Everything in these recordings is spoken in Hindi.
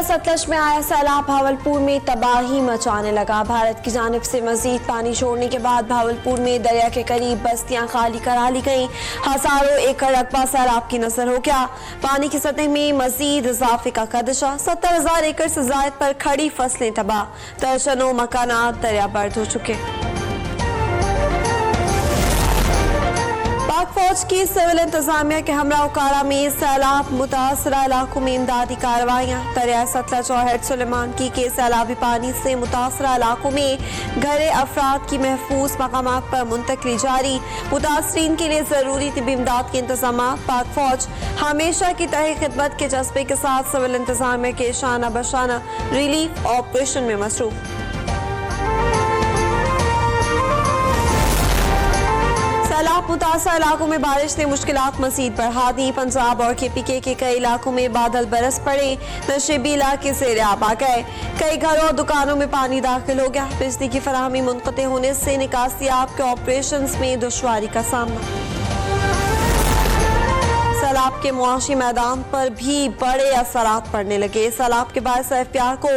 सतलज में आया सैलाब भावलपुर में तबाही मचाने लगा। भारत की जानिब से मजीद पानी छोड़ने के बाद भावलपुर में दरिया के करीब बस्तियां खाली करा ली गईं। हजारों एकड़ रकबा सैलाब की नजर हो गया। पानी की सतह में मजीद इजाफे का खदशा। 70,000 एकड़ से जायद पर खड़ी फसलें तबाह। दर्जनों मकानात दरिया बर्द हो चुके। पाक फौज की सिविल इंतजामिया के हमरा उकाड़ा में सैलाब मुतासरा इलाकों में इमदादी कार्रवाइयाँ। दरिया सतलज और हेड सुलेमान के सैलाबी पानी से मुतासरा इलाकों में घरे अफराद की महफूज मकामात पर मुंतकली जारी। मुतासरीन के लिए जरूरी तिबी इमदाद के इंतजाम। पाक फौज हमेशा की तरह खिदमत के जज्बे के साथ सिविल इंतजामिया के शाना बशाना रिलीफ ऑपरेशन में मसरूफ। सैलाब मुतासर इलाकों में बारिश ने मुश्किलात मजीद बढ़ा दी। पंजाब और KPK के कई इलाकों में बादल बरस पड़े। नशेबी इलाके से आब आ गए। कई घरों और दुकानों में पानी दाखिल हो गया। बिजली की फराहमी मुनक़ते होने से निकासियाब के ऑपरेशन में दुश्वारी का सामना। सैलाब के मुआशी मैदान पर भी बड़े असरात पड़ने लगे। सैलाब के बाद FPR को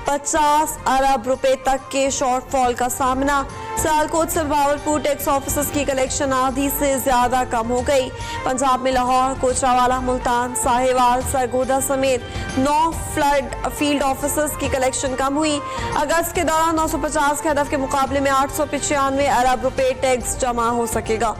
50 अरब रुपए तक के शॉर्टफॉल का सामना। सियालकोट से भावलपुर टैक्स ऑफिसर्स की कलेक्शन आधी से ज्यादा कम हो गई। पंजाब में लाहौर, कोचरावाला, मुल्तान, साहिवाल, सरगोदा समेत 9 फ्लड फील्ड ऑफिसर्स की कलेक्शन कम हुई। अगस्त के दौरान 950 के हदफ के मुकाबले में 895 अरब रुपए टैक्स जमा हो सकेगा।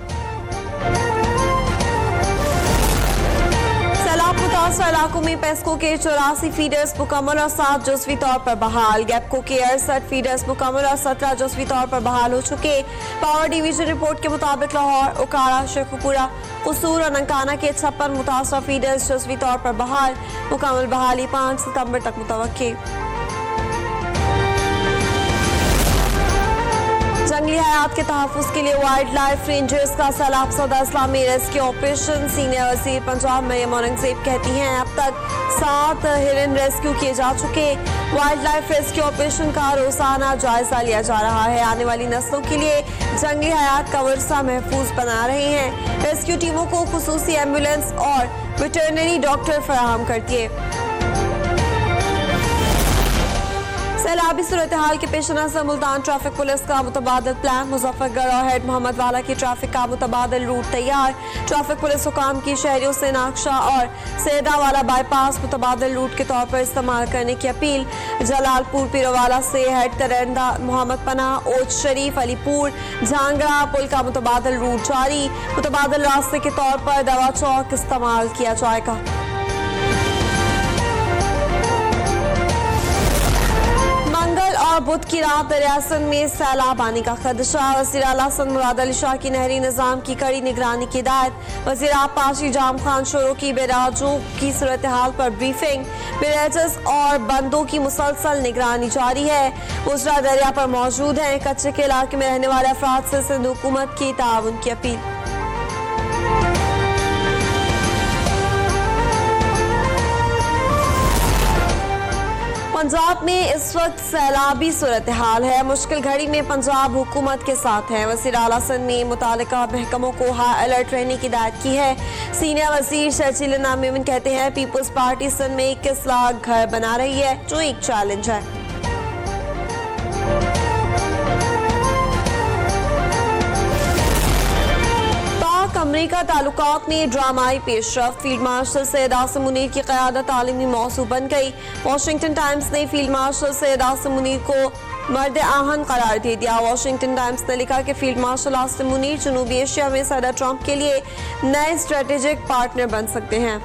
मुतासर इलाकों में पेस्को के 84 फीडर्स मुकम्मल और 7 जुज़वी तौर पर बहाल। गैपको के 68 फीडर्स मुकम्मल और 17 जुज़वी तौर पर बहाल हो चुके। पावर डिवीजन रिपोर्ट के मुताबिक लाहौर, उकाड़ा, शेखुपुरा, कसूर और ननकाना के 56 मुतासर फीडर्स जुज़वी तौर पर बहाल। मुकम्मल बहाली 5 सितंबर तक मुतवक्की। जंगली हयात के तहफ़्फ़ुज़ के लिए वाइल्ड लाइफ रेंजर्स का सैलाब ज़दा इस्लामी रेस्क्यू ऑपरेशन। सीनियर वज़ीर पंजाब मरियम औरंगज़ेब कहती हैं अब तक 7 हिरन रेस्क्यू किए जा चुके। वाइल्ड लाइफ रेस्क्यू ऑपरेशन का रोजाना जायजा लिया जा रहा है। आने वाली नस्लों के लिए जंगली हयात का वर्सा महफूज बना रहे हैं। रेस्क्यू टीमों को खुसूसी एम्बुलेंस और वेटरनरी डॉक्टर फराहम करती है। सैलाबी सूरत हाल के पेश नज़र मुल्तान ट्रैफिक पुलिस का मुतबादल प्लान। मुजफ्फरगढ़ और हेड मोहम्मद वाला की ट्रैफिक का मुतबादल रूट तैयार। ट्रैफिक पुलिस हुकाम की शहरियों से नाक्शा और सैदा वाला बाईपास मुतबादल रूट के तौर पर इस्तेमाल करने की अपील। जलालपुर पीरोवाला से हेड तरंदा मोहम्मद पनाह, ओच शरीफ, अलीपुर, झांगरा पुल का मुतबादल रूट जारी। मुतबादल रास्ते के तौर पर दवा चौक इस्तेमाल किया जाएगा। और बुध की रात दरियासन में सैलाब आने का खदशा। वज़ीर आला सन मुराद अली शाह की नहरी निज़ाम की कड़ी निगरानी की हिदायत। वज़ीर आब पाशी जाम खान शोरों की बेराजों की सूरत हाल पर ब्रीफिंग। बैरेजेस और बंदों की मुसलसल निगरानी जारी है। उजरा दरिया पर मौजूद हैं। कच्चे के इलाके में रहने वाले अफराद से सिंध हुकूमत की ताउन की अपील। पंजाब में इस वक्त सैलाबी सूरत हाल है। मुश्किल घड़ी में पंजाब हुकूमत के साथ है। वज़ीर आला सन ने मुतालिका महकमों को हाई अलर्ट रहने की हिदायत की है। सीनियर वज़ीर शर्जील नामिन कहते हैं पीपल्स पार्टी सन में 21 लाख घर बना रही है, जो एक चैलेंज है। अमरीका ताल्लुकात में ड्रामाई पेशरफ। फील्ड मार्शल सैयद आसिम मुनीर की क़यादत आलमी मौजू बन गई। वॉशिंगटन टाइम्स ने फील्ड मार्शल सैयद आसिम मुनीर को मर्द आहन करार दे दिया। वॉशिंगटन टाइम्स ने लिखा कि फील्ड मार्शल आसिम मुनीर जनूबी एशिया में सदर ट्रंप के लिए नए स्ट्रेटेजिक पार्टनर बन सकते हैं।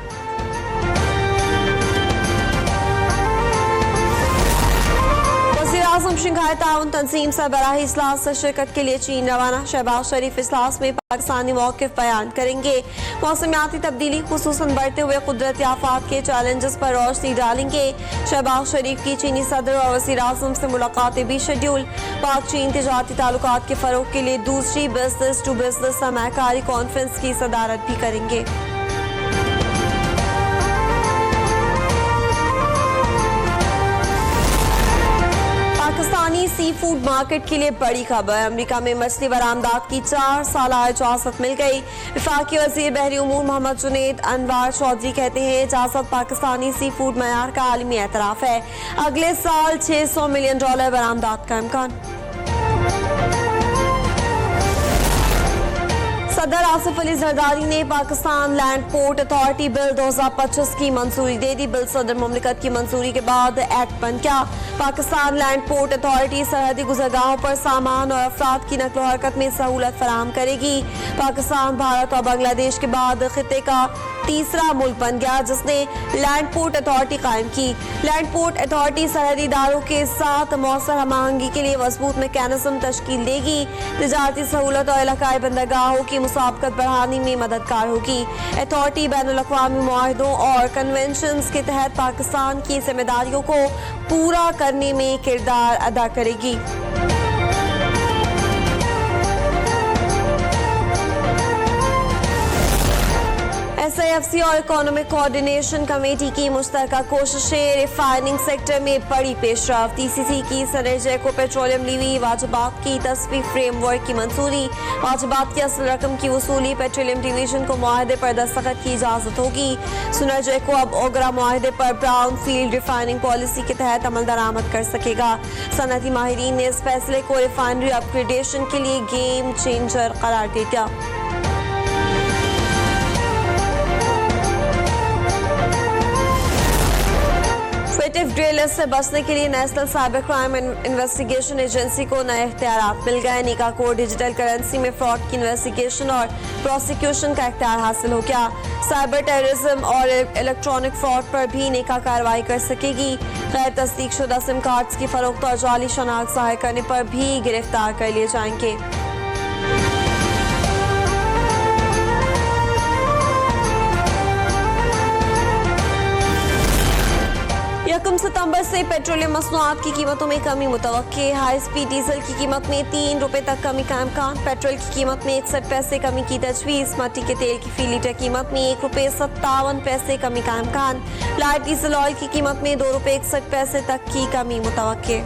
आज़म शंघाई ताउन तंजीम सरबराही इजलास से शिरकत के लिए चीन रवाना। शहबाज शरीफ इजलास में पाकिस्तानी मौक़िफ़ बयान करेंगे। मौसमियाती तब्दीली खुसूसन बढ़ते हुए कुदरती आफात के चैलेंजेस पर रोशनी डालेंगे। शहबाज शरीफ की चीनी सदर और वज़ीर आज़म से मुलाकातें भी शेड्यूल। पाक चीन तिजारती ताल्लुकात के फ़रोग़ के लिए दूसरी बिजनेस टू बिजनेस सरमायाकारी कॉन्फ्रेंस की सदारत भी करेंगे। पाकिस्तानी सी फूड मार्केट के लिए बड़ी खबर। अमेरिका में मछली बरामदात की 4 साल इजाजत मिल गई। वफाकी वजीर बहरी उमूर मोहम्मद जुनैद अनवार चौधरी कहते हैं इजाजत पाकिस्तानी सी फूड मयार का आलमी एतराफ है। अगले साल $600 मिलियन बरामदात का इम्कान। सदर आसिफ अली जरदारी ने Pakistan land port authority bill 2025 की मंजूरी दे दी। बिल सदर मुमलिकत की मंजूरी के बाद एक्ट बन गया। पाकिस्तान लैंड पोर्ट अथॉरिटी सरहदी गुजरगाहों पर सामान और अफराद की नकलो हरकत में सहूलत फराहम करेगी। पाकिस्तान, भारत और बांग्लादेश के बाद खिते का तीसरा मुल्क बन गया जिसने लैंड पोर्ट अथॉरिटी कायम की। लैंड पोर्ट अथॉरिटी सरहदी इदारों के साथ मौसर हमआहंगी के लिए मजबूत मैकेनिज्म तश्कील देगी। तिजारती सहूलत और इलाकाई बंदरगाहों की मुसाबकत बढ़ाने में मददगार होगी। अथॉरिटी बैनुल-अक़वामी मुआहदों और कन्वेंशंस के तहत पाकिस्तान की जिम्मेदारियों को पूरा करने में किरदार अदा करेगी। SIFC और इकोनॉमिक कोऑर्डिनेशन कमेटी की मुश्तरका कोशिशें रिफाइनिंग सेक्टर में बड़ी पेशरफ्त। ECC की सनर्जे को पेट्रोलियम लीवी वाजिबात की तस्वीर फ्रेमवर्क की मंजूरी। वाजिबात की असल रकम की वसूली पेट्रोलियम डिवीजन को मुआहदे पर दस्तखत की इजाजत होगी। सनर्जे को अब ओगरा मुआहदे पर ब्राउन फील्ड रिफाइनिंग पॉलिसी के तहत अमल दरामद कर सकेगा। सनअती माहिरीन ने इस फैसले को रिफाइनरी अपग्रेडेशन के लिए गेम चेंजर करार दिया। ड्रिल से बचने के लिए national cyber crime investigation agency को नए इख्तियारात मिल गए। निका को डिजिटल करेंसी में फ्रॉड की इन्वेस्टिगेशन और प्रोसिक्यूशन का इख्तियार हासिल हो गया। साइबर टेररिज्म और इलेक्ट्रॉनिक फ्रॉड पर भी निका कार्रवाई कर सकेगी। गैर तस्दीक शुदा सिम कार्ड्स की फरोख्त और जाली शनाख्त ज़ाहिर करने पर भी गिरफ्तार कर लिए जाएंगे। सितंबर से पेट्रोलियम मसनूआत की कीमतों में कमी मुतवक्के। हाई स्पीड डीजल की कीमत में ₹3 तक कमी का इम्कान। पेट्रोल की कीमत में 61 पैसे कमी की तजवीज़। मट्टी के तेल की फी लीटर कीमत में ₹1.57 कमी का इम्कान। लाइट डीजल ऑयल की कीमत में ₹2.61 तक की कमी मुतवक्के।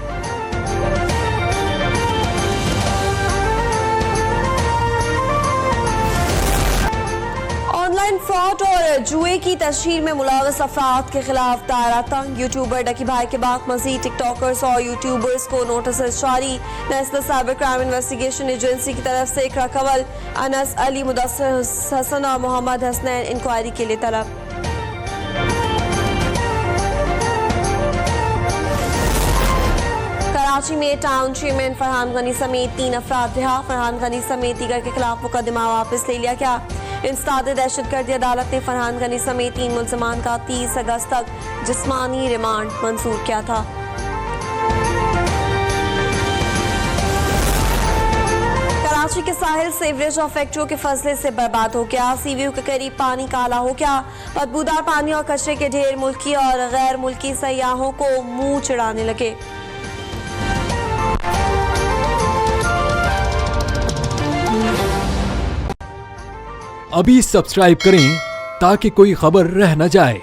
ऑनलाइन फ्रॉड और जुए की तशहीर में मुलव्वस अफराद के खिलाफ दायरा तंग। यूट्यूबर डकी भाई के बाद मजीद टिकटॉकर्स और यूट्यूबर्स को नोटिस जारी। National cyber crime investigation agency की तरफ से इकरा कवल, अनस अली, मुदस्सिर हसन और मोहम्मद हसनैन इंक्वायरी के लिए तलब। कराची में टाउन चेयरमैन फरहान गनी समेत 3 अफराद रिहा। फरहान गनी समेत दीगर के खिलाफ मुकदमा वापस ले लिया गया। इंसदाद दहशतगर्दी अदालत ने फरहान गनी समेत 3 मुल्ज़िमान का 30 अगस्त तक जिस्मानी रिमांड मंजूर किया था। कराची के साहिल सीवरेज और फैक्ट्रियों के फैसले से बर्बाद हो गया। सीव्यू के करीब पानी काला हो गया। बदबूदार पानी और कचरे के ढेर मुल्की और गैर मुल्की सयाहों को मुंह चिढ़ाने लगे। अभी सब्सक्राइब करें ताकि कोई खबर रह न जाए।